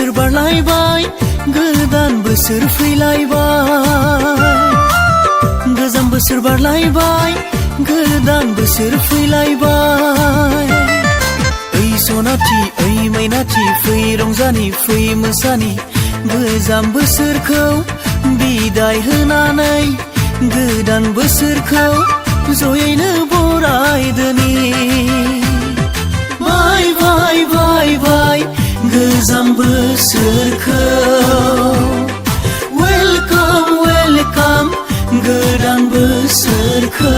बोसोर बारलायबाय गोदान बोसोर फैलायबाय गोजाम बोसोर बारलायबाय गोदान बोसोर फैलायबाय ओइ सनाथि ओइ मैनाथि फै रंजानि फै मोसानि गोजाम बोसोरखौ बिदाय होनानै गोदान बोसोरखौ जयैनो बरायदोनि बाय बाय बाय बाय गोजाम बोसोरखौ वेलकाम वेलकाम गोदान बोसोरखौ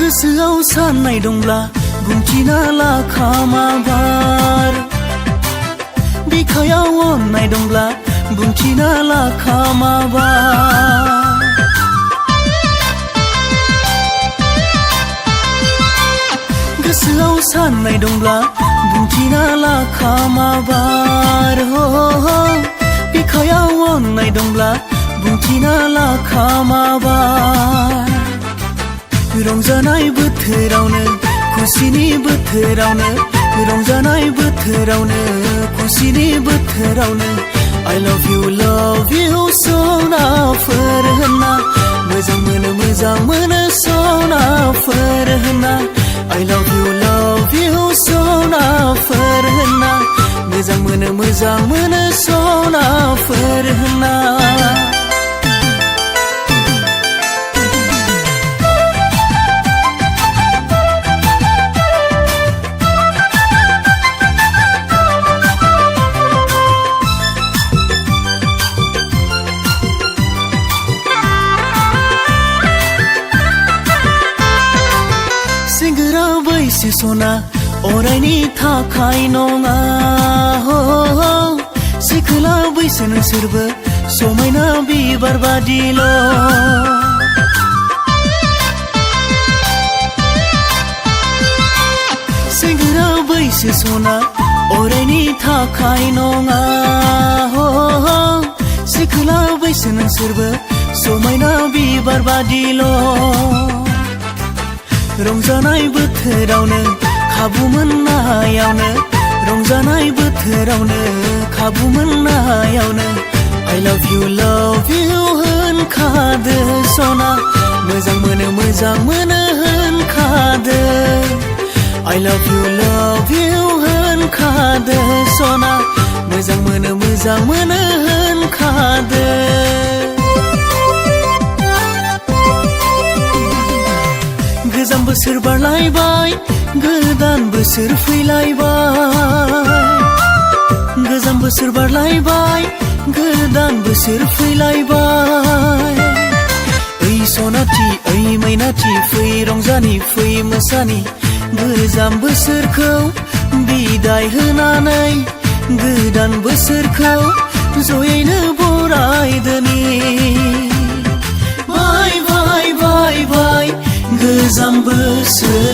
गोसोआव साननाय दंब्ला बुंथिना लाखामाबार बिखायाव अननाय दंब्ला बुंथिना लाखामाबार गोसोआव साननाय दंब्ला बुंथिना लाखामाबार हो बिखायाव अननाय दंब्ला बुंथिना लाखामाबार रंजानाय बोथोरावनो खुसिनि बोथोरावनो रंजानाय बोथोरावनो खुसिनि बोथोरावनो I love you सनाफोर होनना मोजां मोनो सनाफोर होनना I love you सनाफोर होनना मोजां मोनो सनाफोर होनना सेंग्रा बैसो सना अरायनि थाखाय नङा सिखोला बैसो नोंसोरबो समायना बिबार बादिल' सेंग्रा बैसो सना अरायनि थाखाय नङा सिखोला बैसो नोंसोरबो समायना बिबार बादिल' रंजानाय बोथोरावनो खाबु मोननायावनो रंजानाय बोथोरावनो खाबु मोननायावनो I love you होनखादो सना मोजां मोनो होनखादो I love you होनखादो सना मोजां मोनो होनखादो गोजाम बोसोर बारलायबाय गोदान बोसोर फैलायबाय गोजाम बोसोर बारलायबाय गोदान बोसोर फैलायबाय ओइ सनाथि ओइ मैनाथि फै रंजानि फै मोसानि गोजाम बोसोरखौ बिदाय होनानै गोदान बोसोरखौ जयैनो बरायदोनि बाय बाय बाय बाय गोजाम बोसोर